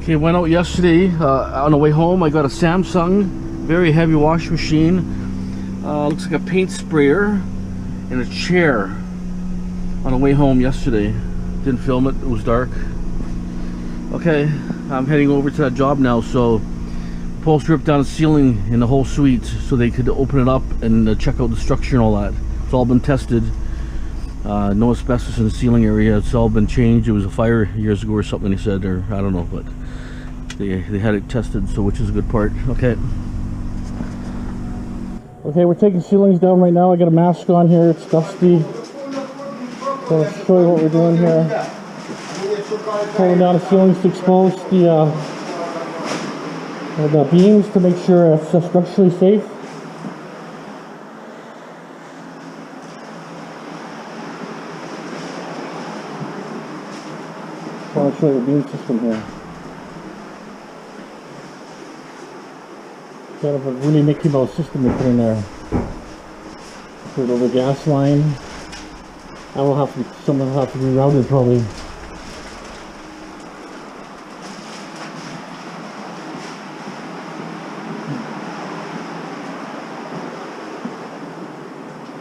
Okay, went out yesterday. On the way home, I got a Samsung, very heavy washing machine. Looks like a paint sprayer and a chair. On the way home yesterday. Didn't film it, it was dark. Okay, I'm heading over to that job now. So, supposed to rip down the ceiling in the whole suite so they could open it up and check out the structure and all that. It's all been tested. No asbestos in the ceiling area. It's all been changed. It was a fire years ago or something, they said, or I don't know, but they had it tested, so which is a good part. Okay. Okay, we're taking ceilings down right now. I got a mask on here. It's dusty. So I'll show you what we're doing here. Pulling down the ceilings to expose the beams to make sure it's structurally safe. I'll show you the beam system here. Kind of a really Mickey Mouse system they put in there. Put it over the gas line. I will have to, someone will have to reroute it probably.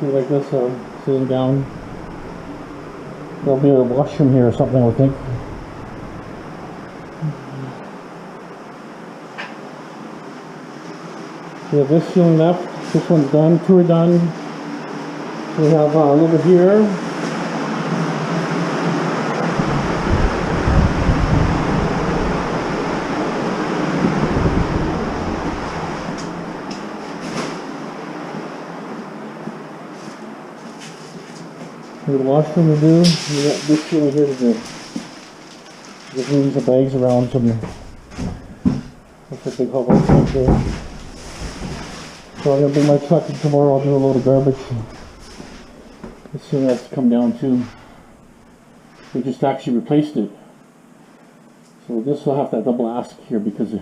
Like this, sitting down. There'll be a washroom here or something, I think. We have this ceiling left. This one's done. Two are done. We have a little bit here. We have a washroom to do. We got this ceiling here to do. Just move some bags around. Some looks like big hot right there. So I'm gonna bring my truck in tomorrow. I'll do a load of garbage. This ceiling has to come down too. We just actually replaced it. So this will have that double ask here because you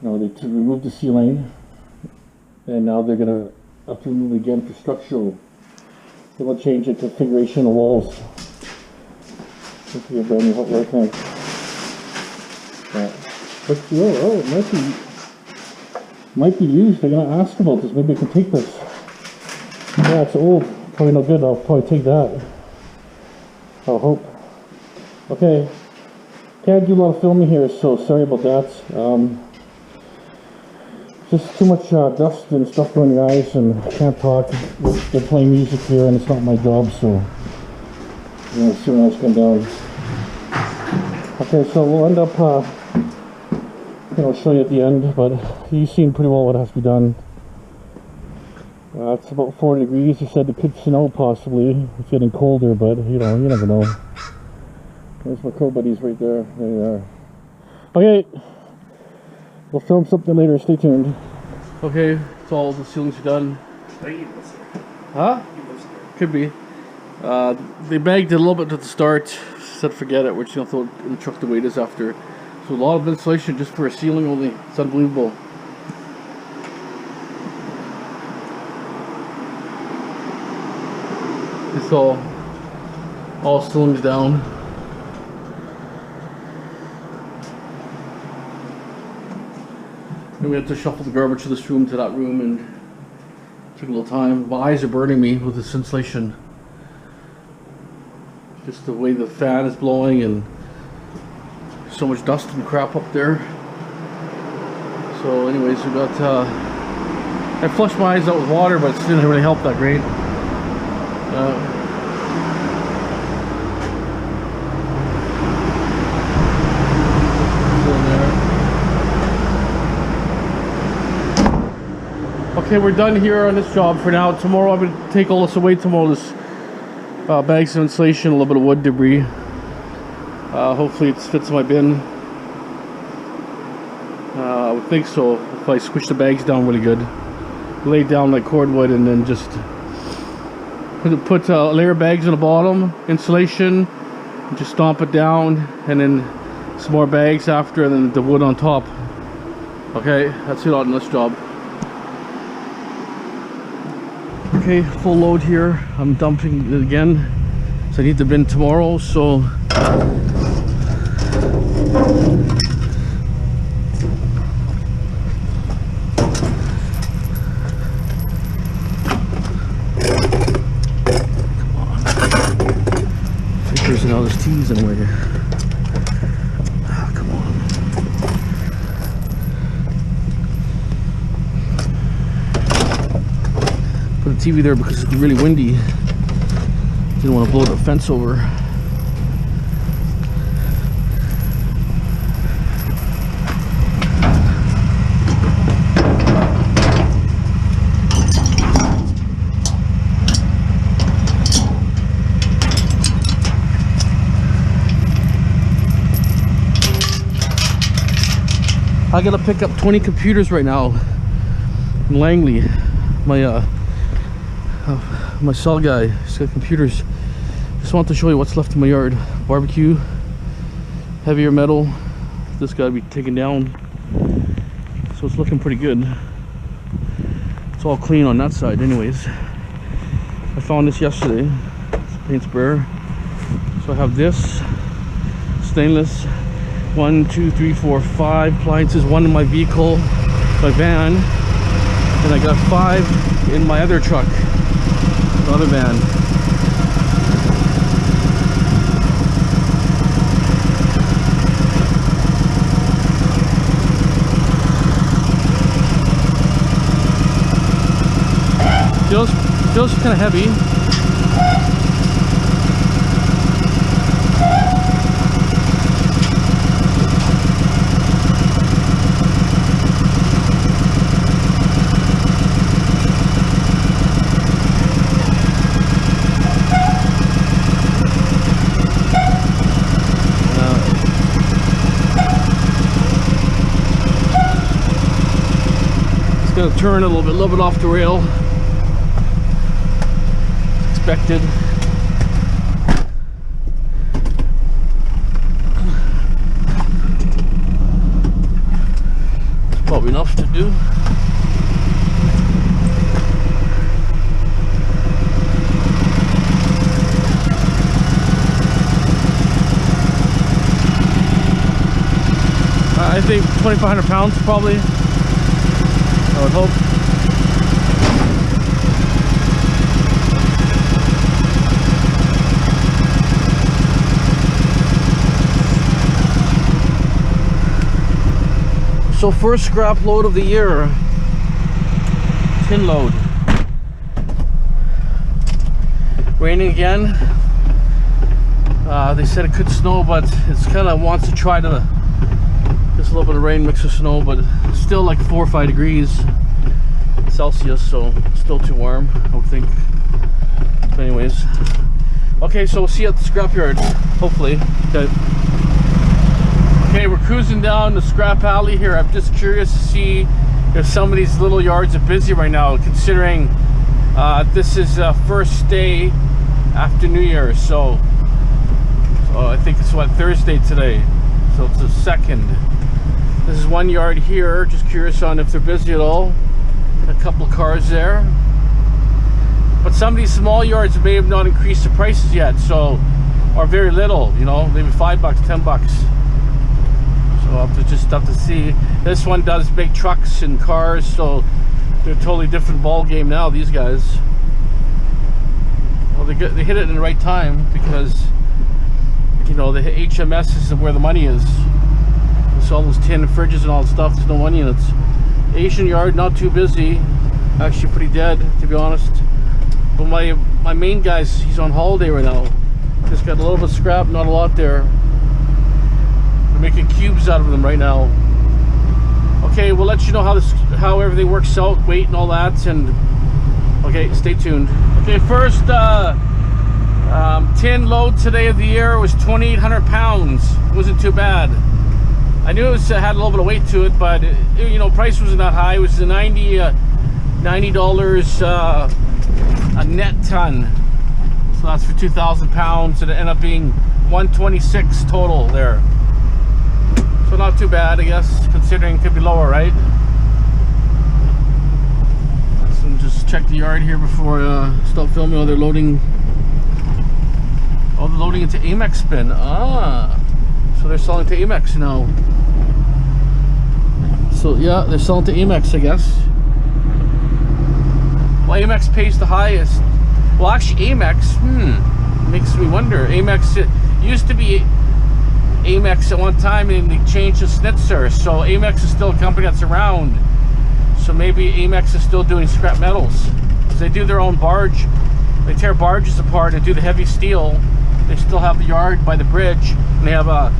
know they removed the ceiling, and now they're gonna have to remove it again for structural. They will change the configuration of the walls. This will be a brand new hot water tank. But oh, it might be used. They're gonna ask about this. Maybe I can take this. Yeah, it's old. Probably no good. I'll probably take that. I'll hope. Okay. Can't do a lot of filming here, so sorry about that. Just too much dust and stuff going in your eyes, and I can't talk. They're playing music here, and it's not my job, so you know, see when else come down. Okay, so we'll end up, you know, show you at the end, but you've seen pretty well what has to be done. It's about 40 degrees. They said it could snow possibly. It's getting colder, but you know, you never know. There's my crow buddies right there. There they are. Okay. We'll film something later, stay tuned. Okay, it's all the ceilings are done. Huh? Could be. They bagged it a little bit at the start. Said forget it, we're just gonna throw it in the truck to weigh this after. So a lot of insulation just for a ceiling only. It's unbelievable. It's all ceilings down. And we have to shuffle the garbage to this room to that room, and it took a little time. My eyes are burning me with this insulation. Just the way the fan is blowing and so much dust and crap up there. So anyways, we got I flushed my eyes out with water, but it didn't really help that great. Okay, we're done here on this job for now. Tomorrow I'm going to take all this away tomorrow. This bags of insulation, a little bit of wood debris. Hopefully it fits in my bin. I would think so, if I squish the bags down really good. Lay down like cordwood and then just put a layer of bags on the bottom, insulation, just stomp it down, and then some more bags after, and then the wood on top. Okay, that's it on this job. Okay, full load here. I'm dumping it again, so I need the bin tomorrow. So those TVs in the way. Ah, come on. Put the TV there because it's really windy. Didn't want to blow the fence over. I gotta pick up 20 computers right now in Langley. My cell guy, he's got computers. Just want to show you what's left in my yard. Barbecue, heavier metal. This gotta be taken down. So it's looking pretty good. It's all clean on that side anyways. I found this yesterday. It's paint sprayer. So I have this stainless. 1, 2, 3, 4, 5 appliances. One in my vehicle, my van, and I got 5 in my other truck, the other van. Feels kind of heavy. Gonna turn a little bit off the rail. Expected. It's probably enough to do. I think 2,500 pounds probably. I would hope. So first scrap load of the year, tin load. Raining again. They said it could snow, but it's kind of wants to try to just a little bit of rain mixed with snow, but it's still like 4 or 5 degrees Celsius, so still too warm, I would think. But anyways, okay, so we'll see you at the scrapyard, hopefully. Okay, we're cruising down the scrap alley here. I'm just curious to see if some of these little yards are busy right now, considering this is first day after New Year, so I think it's what, Thursday today, so it's the 2nd. This is one yard here, just curious on if they're busy at all. A couple of cars there. But some of these small yards may have not increased the prices yet, so, or very little, you know, maybe $5, $10. So I'll have to see. This one does big trucks and cars, so they're a totally different ball game now, these guys. Well, they hit it in the right time because, you know, the HMS is where the money is. It's all those tin fridges and all that stuff, there's no money in it. Asian yard, not too busy. Actually pretty dead, to be honest. But my main guy's, he's on holiday right now. Just got a little bit of scrap, not a lot there. We're making cubes out of them right now. Okay, we'll let you know how everything works out, weight and all that, and okay, stay tuned. Okay, first tin load today of the year was 2,800 pounds. Wasn't too bad. I knew it had a little bit of weight to it, but you know, price wasn't that high. It was the $90 a net ton. So that's for 2,000 pounds, and it ended up being 126 total there. So not too bad, I guess, considering it could be lower, right? So just check the yard here before I stop filming. Oh, they're loading. Oh, they're loading into Amex bin. Ah. So they're selling to Amex now. So yeah, they're selling to Amex, I guess. Well, Amex pays the highest. Well, actually, Amex, makes me wonder. Amex used to be Amex at one time, and they changed to Schnitzer. So Amex is still a company that's around. So maybe Amex is still doing scrap metals, because they do their own barge. They tear barges apart and do the heavy steel. They still have the yard by the bridge, and they have a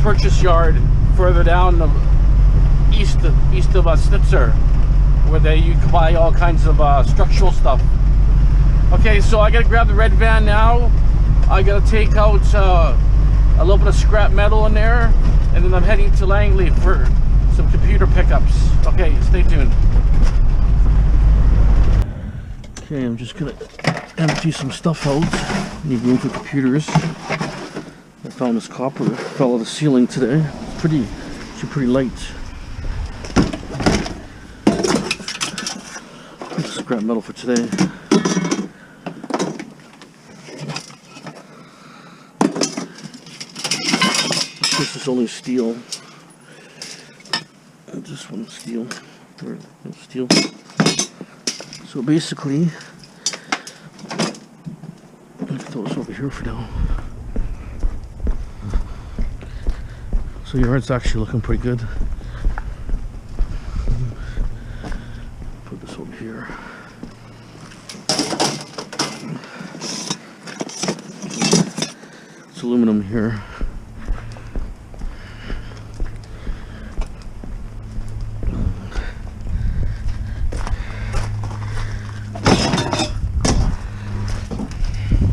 purchase yard further down the east of Schnitzer, where you can buy all kinds of structural stuff. Okay, so I gotta grab the red van now. I gotta take out a little bit of scrap metal in there, and then I'm heading to Langley for some computer pickups. Okay, stay tuned. Okay, I'm just gonna empty some stuff out. Need room for computers. I found this copper that fell out of the ceiling today. It's pretty light. Scrap metal for today. This is only steel. And this one's steel. Or no, steel. So basically, let's throw this over here for now. So your yard's actually looking pretty good. Put this over here. It's aluminum here.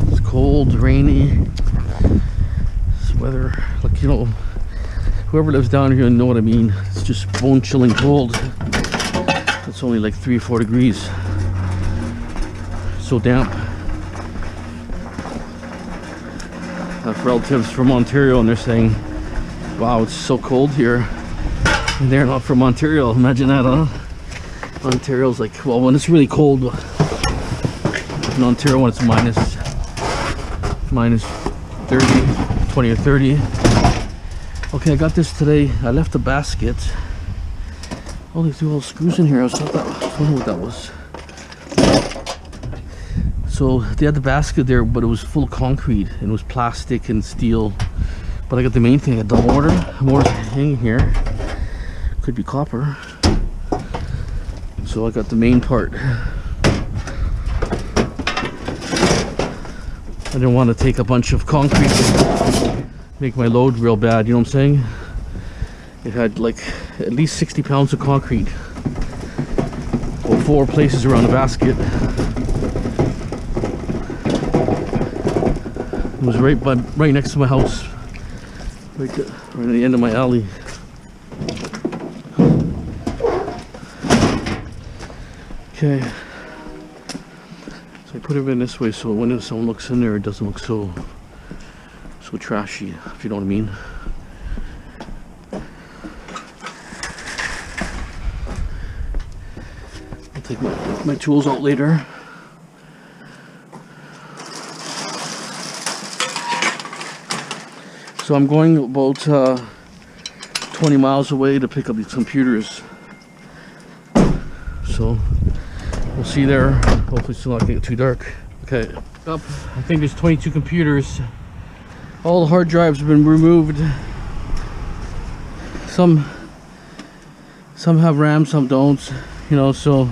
It's cold, rainy. This weather, like, you know, whoever lives down here know what I mean. It's just bone chilling cold. It's only like 3 or 4 degrees. So damp. I have relatives from Ontario, and they're saying, wow, it's so cold here. And they're not from Ontario. Imagine that, huh? Ontario's like, well, when it's really cold in Ontario, when it's minus 30, 20 or 30. Okay, I got this today. I left the basket. Oh, they threw all screws in here. I was wondering what that was. So they had the basket there, but it was full of concrete, and it was plastic and steel. But I got the main thing. I got the mortar hanging here. Could be copper. So I got the main part. I didn't want to take a bunch of concrete and make my load real bad, you know what I'm saying? It had like at least 60 pounds of concrete. Well, 4 places around the basket. It was right next to my house. Right at the end of my alley. Okay. So I put it in this way so when someone looks in there, it doesn't look so trashy, if you know what I mean. I'll take my tools out later. So I'm going about 20 miles away to pick up these computers. So we'll see there. Hopefully it's not getting too dark. Okay. Up. I think there's 22 computers. All the hard drives have been removed. Some have RAM, some don't. You know, so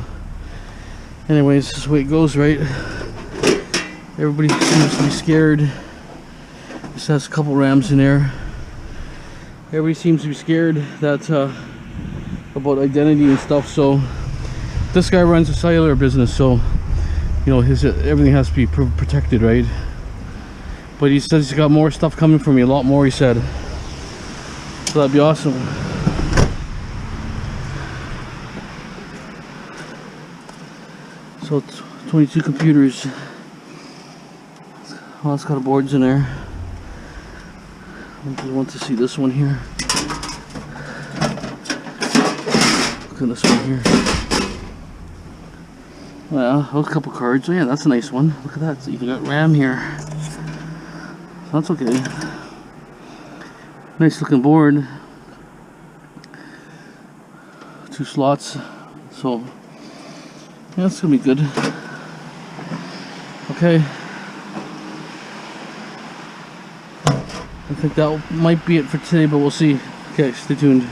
anyways, this is the way it goes, right? Everybody seems to be scared. This has a couple RAMs in there. Everybody seems to be scared that about identity and stuff. So this guy runs a cellular business, so you know everything has to be protected, right? But he says he's got more stuff coming for me, a lot more, he said. So that'd be awesome. So it's 22 computers. Well, it's got boards in there. I just want to see this one here. Look at this one here. Well, a couple cards. Oh yeah, that's a nice one. Look at that. So you got RAM here. So that's okay. Nice looking board. 2 slots. So yeah, that's gonna be good. Okay. I think that might be it for today, but we'll see. Okay, stay tuned.